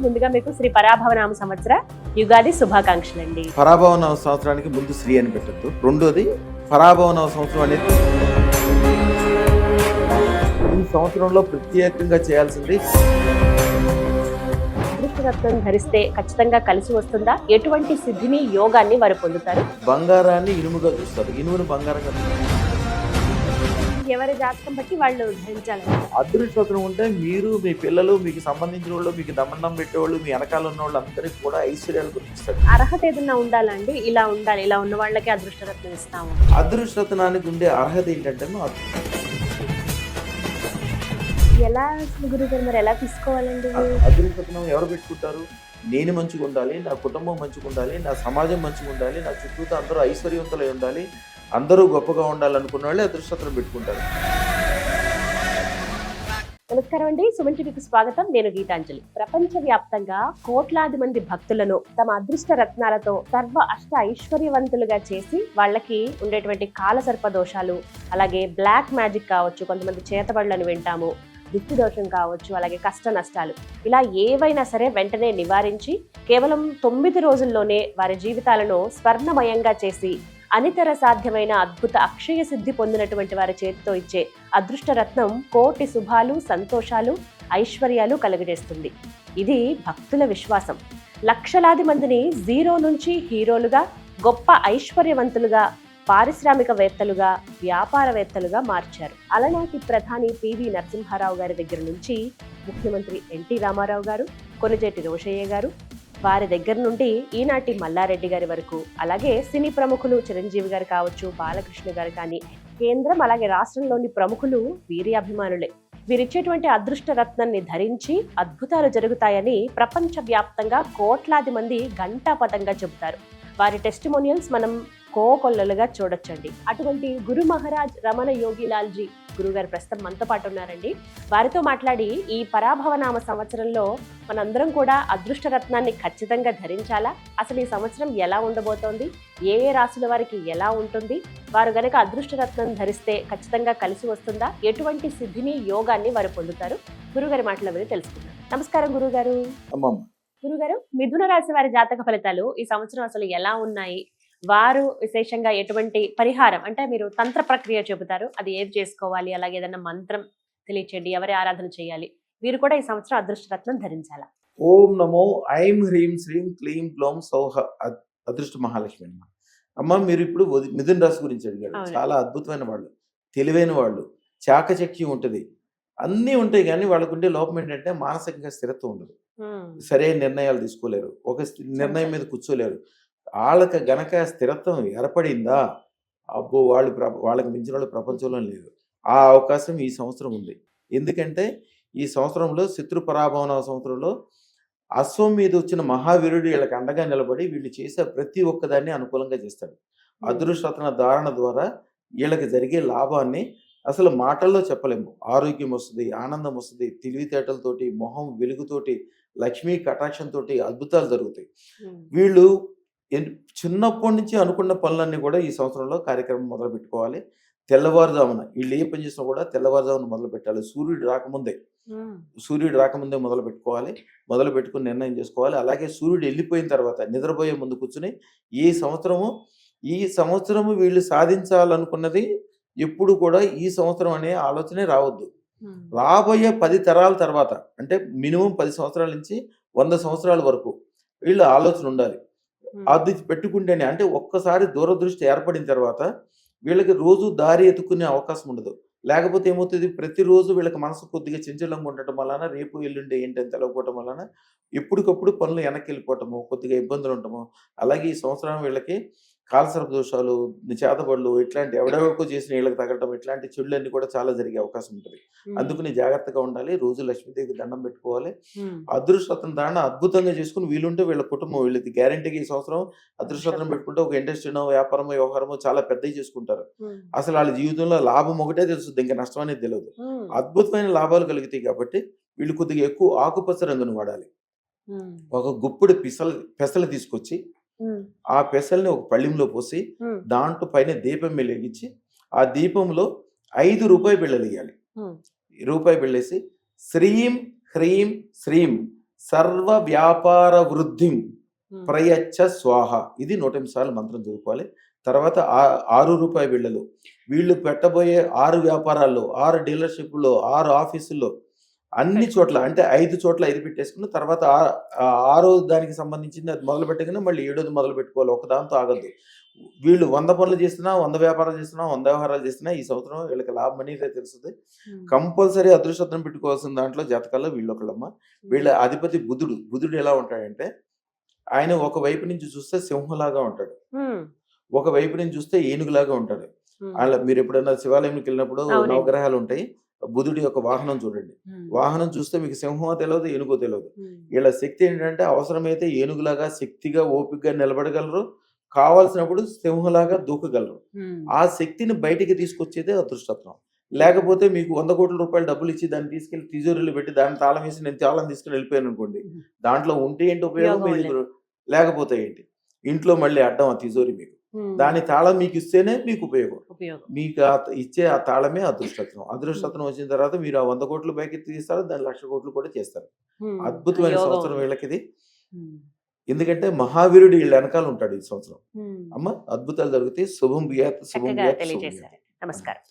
ముందుగా మీకు శ్రీ పరాభవనామ సంవత్సర యుగాది శుభాకాంక్షలండి. పరాభవనామ సంవత్సరానికి ముందు శ్రీ అని పెట్టద్దు. రెండోది పరాభవనామ సంవత్సరం అనేది ఈ సంవత్సరంలో ప్రత్యేకంగా చేయాల్సింది. అదృష్టరత్నం ధరిస్తే ఖచ్చితంగా కలిసి వస్తుందా? ఎటువంటి సిద్ధిని యోగాన్ని వారు పొందుతారు? బంగారాన్ని ఇనుముగా చూస్తారు, ఇనుమును బంగారంగా చూస్తారు. ఎవరి జాతకం బట్టి వాళ్ళు ధరించాలి. అదృష్టం ఉంటే మీరు, మీ పిల్లలు, మీకు సంబంధించిన వాళ్ళు, మీకు దమండం పెట్టేవాళ్ళు, మీ వెనకాల ఉన్న వాళ్ళు అందరికీ కూడా ఐశ్వర్యాలు గుర్తిస్తారు. అర్హత ఏదన్నా ఉండాలండి, ఇలా ఉండాలి, ఇలా ఉన్న వాళ్ళకే అదృష్టరత్నం ఇస్తాము. అదృష్టరత్నానికి ఉండే అర్హత ఏంటంటే ఎలా గురుగారు మరి ఎలా తీసుకోవాలండి? అదృష్టరత్నం ఎవరు పెట్టుకుంటారు? నేను మంచిగా ఉండాలి, నా కుటుంబం మంచిగా ఉండాలి, నా సమాజం మంచిగా ఉండాలి, నా చుట్టూతో అందరూ ఐశ్వర్యవంతులై ఉండాలి, అందరూ గొప్పగా ఉండాలనుకున్న వాళ్ళే అదృష్టరత్నం పెట్టుకుంటారు. నమస్కారం అండి, సుమన్ టీవీకి స్వాగతం. నేను గీతాంజలి. ప్రపంచవ్యాప్తంగా కోట్లాది మంది భక్తులను తమ అదృష్ట రత్నాలతో సర్వ అష్ట ఐశ్వర్యవంతులుగా చేసి వాళ్ళకి ఉండేటువంటి కాలసర్ప దోషాలు, అలాగే బ్లాక్ మ్యాజిక్ కావచ్చు, కొంతమంది చేతబడులను వింటాము, దిష్టి దోషం కావచ్చు, అలాగే కష్ట నష్టాలు, ఇలా ఏవైనా సరే వెంటనే నివారించి కేవలం 9 రోజుల్లోనే వారి జీవితాలను స్వర్ణమయంగా చేసి అనితర సాధ్యమైన అద్భుత అక్షయ సిద్ధి పొందినటువంటి వారి చేతితో ఇచ్చే అదృష్టరత్నం కోటి శుభాలు, సంతోషాలు, ఐశ్వర్యాలు కలుగజేస్తుంది. ఇది భక్తుల విశ్వాసం. లక్షలాది మందిని జీరో నుంచి హీరోలుగా, గొప్ప ఐశ్వర్యవంతులుగా, పారిశ్రామికవేత్తలుగా, వ్యాపారవేత్తలుగా మార్చారు. అలనాటి ప్రధాని పివి నరసింహారావు గారి దగ్గర నుంచి ముఖ్యమంత్రి ఎన్టీ రామారావు గారు, కొణిజేటి రోషయ్య గారు, వారి దగ్గర నుండి ఈనాటి మల్లారెడ్డి గారి వరకు, అలాగే సినీ ప్రముఖులు చిరంజీవి గారు కావచ్చు, బాలకృష్ణ గారు కానీ, కేంద్రం అలాగే రాష్ట్రంలోని ప్రముఖులు వీరి అభిమానులే. వీరిచ్చేటువంటి అదృష్ట రత్నాన్ని ధరించి అద్భుతాలు జరుగుతాయని ప్రపంచవ్యాప్తంగా కోట్లాది మంది ఘంటాపథంగా చెబుతారు. వారి టెస్టిమోనియల్స్ మనం కోకొల్లలుగా చూడొచ్చండి. అటువంటి గురు మహారాజ్ రమణ యోగిలాల్జీ గురుగారు ప్రస్తుతం మనతో పాటు ఉన్నారండి. వారితో మాట్లాడి ఈ పరాభవనామ సంవత్సరంలో మనందరం కూడా అదృష్ట రత్నాన్ని ఖచ్చితంగా ధరించాలా, అసలు ఈ సంవత్సరం ఎలా ఉండబోతోంది, ఏ ఏ రాశుల వారికి ఎలా ఉంటుంది, వారు గనక అదృష్ట రత్నం ధరిస్తే ఖచ్చితంగా కలిసి వస్తుందా, ఎటువంటి సిద్ధిని యోగాన్ని వారు పొందుతారు, గురుగారి మాటల మీద తెలుసుకుందాం. నమస్కారం గురుగారు. గురుగారు, మిథున రాశి వారి జాతక ఫలితాలు ఈ సంవత్సరం అసలు ఎలా ఉన్నాయి? వారు విశేషంగా ఎటువంటి పరిహారం, అంటే మీరు తంత్ర ప్రక్రియ చెబుతారు, అది ఏది చేసుకోవాలి, అలాగే ఏదైనా మంత్రం తెలియచేయండి, ఎవరి ఆరాధన చేయాలి, వీరు కూడా ఈ సంవత్సరం అదృష్టరత్నం ధరించాలా? ఓం నమో ఐం హ్రీం శ్రీం క్లీం క్లోం సౌహ అదృష్ట మహాలక్ష్మి అమ్మ. అమ్మ, మీరు ఇప్పుడు మిథున రాశి గురించి అడిగారు. చాలా అద్భుతమైన వాళ్ళు, తెలివైన వాళ్ళు, చాకచక్యం ఉంటుంది, అన్నీ ఉంటాయి. కానీ వాళ్ళకుండే లోపం ఏంటంటే మానసికంగా స్థిరత్వం ఉండదు, సరైన నిర్ణయాలు తీసుకోలేరు, ఒక నిర్ణయం మీద కూర్చోలేరు. వాళ్ళకి గనక స్థిరత్వం ఏర్పడిందా, అబ్బో వాళ్ళకి మించిన వాళ్ళు ప్రపంచంలో లేదు. ఆ అవకాశం ఈ సంవత్సరం ఉంది. ఎందుకంటే ఈ సంవత్సరంలో శత్రు పరాభవన సంవత్సరంలో అశ్వం మీద వచ్చిన మహావీరుడు వీళ్ళకి అండగా నిలబడి వీళ్ళు చేసే ప్రతి ఒక్కదాన్ని అనుకూలంగా చేస్తాడు. అదృష్టరత్న ధారణ ద్వారా వీళ్ళకి జరిగే లాభాన్ని అసలు మాటల్లో చెప్పలేము. ఆరోగ్యం వస్తుంది, ఆనందం వస్తుంది, తెలివితేటలతోటి, మొహం వెలుగుతోటి, లక్ష్మీ కటాక్షంతో అద్భుతాలు జరుగుతాయి. వీళ్ళు చిన్నప్పటి నుంచి అనుకున్న పనులన్నీ కూడా ఈ సంవత్సరంలో కార్యక్రమం మొదలు పెట్టుకోవాలి. తెల్లవారుజామున వీళ్ళు ఏ పని చేసినా కూడా తెల్లవారుజామున మొదలు పెట్టాలి. సూర్యుడు రాకముందే మొదలు పెట్టుకోవాలి. మొదలు పెట్టుకుని నిర్ణయం చేసుకోవాలి. అలాగే సూర్యుడు వెళ్ళిపోయిన తర్వాత నిద్రపోయే ముందు కూర్చుని ఈ సంవత్సరము వీళ్ళు సాధించాలనుకున్నది ఎప్పుడు కూడా ఈ సంవత్సరం అనే ఆలోచనే రావద్దు. రాబోయే 10 తరాల తర్వాత, అంటే మినిమం 10 సంవత్సరాల నుంచి 100 సంవత్సరాల వరకు వీళ్ళు ఆలోచన ఉండాలి. అది పెట్టుకుంటేనే, అంటే ఒక్కసారి దూరదృష్టి ఏర్పడిన తర్వాత వీళ్ళకి రోజు దారి ఎత్తుకునే అవకాశం ఉండదు. లేకపోతే ఏమవుతుంది, ప్రతిరోజు వీళ్ళకి మనసు కొద్దిగా చంచలంగా ఉండటం వలన, రేపు ఎల్లుండే ఏంటని తెలవకపోవటం వలన ఎప్పటికప్పుడు పనులు వెనక్కి వెళ్ళిపోవటము, కొద్దిగా ఇబ్బందులు ఉండటము. అలాగే ఈ సంవత్సరం వీళ్ళకి కాలసర్ప దోషాలు, చేతబడులు, ఇట్లాంటి ఎవడెవరికో చేసిన వీళ్ళకి తగలటం, ఇట్లాంటి చెడులన్నీ కూడా చాలా జరిగే అవకాశం ఉంటుంది. అందుకని జాగ్రత్తగా ఉండాలి. రోజు లక్ష్మీదేవికి దండం పెట్టుకోవాలి. అదృష్టరత్న ధారణ అద్భుతంగా చేసుకుని వీలుంటే వీళ్ళ కుటుంబం, వీళ్ళకి గ్యారంటీగా ఈ సంవత్సరం అదృష్టరత్నం పెట్టుకుంటే ఒక ఇండస్ట్రీనో, వ్యాపారమో, వ్యవహారమో చాలా పెద్దవి చేసుకుంటారు. అసలు వాళ్ళ జీవితంలో లాభం ఒకటే తెలుస్తుంది, ఇంకా నష్టం అనేది తెలియదు. అద్భుతమైన లాభాలు కలుగుతాయి. కాబట్టి వీళ్ళు కొద్దిగా ఎక్కువ ఆకుపచ్చ రంగును వాడాలి. ఒక గుప్పుడు పెసలు తీసుకొచ్చి ఆ పెసల్ని ఒక పళ్ళెంలో పోసి దాంట్లో పైన దీపం వెలిగించి ఆ దీపంలో 5 రూపాయి బిళ్ళలు వేయాలి. రూపాయి బిళ్ళేసి శ్రీం హ్రీం శ్రీం సర్వ వ్యాపార వృద్ధిం ప్రయచ్చ స్వాహ. ఇది 108 సార్లు మంత్రం చదువుకోవాలి. తర్వాత 6 రూపాయి బిళ్ళలు. వీళ్ళు పెట్టబోయే 6 వ్యాపారాల్లో, 6 డీలర్షిప్లో, 6 ఆఫీసుల్లో, అన్ని చోట్ల అంటే 5 చోట్ల 5 పెట్టేసుకున్న తర్వాత 6 దానికి సంబంధించింది అది మొదలు పెట్టగానే మళ్ళీ 7ది మొదలు పెట్టుకోవాలి. ఒక దాంతో ఆగద్దు. వీళ్ళు 100 పనులు చేస్తున్నా, 100 వ్యాపారాలు చేస్తున్నా, 100 వ్యవహారాలు చేస్తున్నా ఈ సంవత్సరం వీళ్ళకి లాభం అనేది తెలుస్తుంది. కంపల్సరీ అదృష్టం పెట్టుకోవాల్సిన దాంట్లో జాతకాల్లో వీళ్ళు ఒకళ్ళమ్మ. వీళ్ళ అధిపతి బుధుడు. బుధుడు ఎలా ఉంటాడంటే ఆయన ఒక వైపు నుంచి చూస్తే సింహంలాగా ఉంటాడు, ఒక వైపు నుంచి చూస్తే ఏనుగులాగా ఉంటాడు. అలా మీరు ఎప్పుడైనా శివాలయంకి వెళ్ళినప్పుడు నవగ్రహాలు ఉంటాయి. బుధుడి యొక్క వాహనం చూడండి. వాహనం చూస్తే మీకు సింహమో తెలియదు, ఏనుగో తెలియదు. వీళ్ళ శక్తి ఏంటంటే అవసరమైతే ఏనుగులాగా శక్తిగా ఓపికగా నిలబడగలరు, కావాల్సినప్పుడు సింహంలాగా దూకగలరు. ఆ శక్తిని బయటికి తీసుకొచ్చేదే అదృష్టత్వం. లేకపోతే మీకు 100 కోట్ల రూపాయలు డబ్బులు ఇచ్చి దాన్ని తీసుకెళ్లి తిజోరీలో పెట్టి దాన్ని తాళం వేసి నేను తాళం తీసుకుని వెళ్ళిపోయాను అనుకోండి, దాంట్లో ఉంటే ఏంటి ఉపయోగం, మీ దగ్గర లేకపోతే ఏంటి, ఇంట్లో మళ్ళీ అడ్డం ఆ తిజోరి మీకు. దాని తాళం మీకు ఇస్తేనే మీకు ఉపయోగం. మీకు ఇచ్చే ఆ తాళమే అదృష్టత్వం. అదృష్టత్వం వచ్చిన తర్వాత మీరు ఆ 100 కోట్లు పైకి తీస్తారు, దాన్ని 1,00,000 కోట్లు కూడా చేస్తారు. అద్భుతమైన సంవత్సరం వీళ్ళకి ఇది. ఎందుకంటే మహావీరుడు వీళ్ళ వెనకాల ఉంటాడు ఈ సంవత్సరం. అమ్మ అద్భుతాలు జరుగుతాయి. శుభం బియాత్, శుభం బియాత్, శుభం బియాత్. నమస్కారం.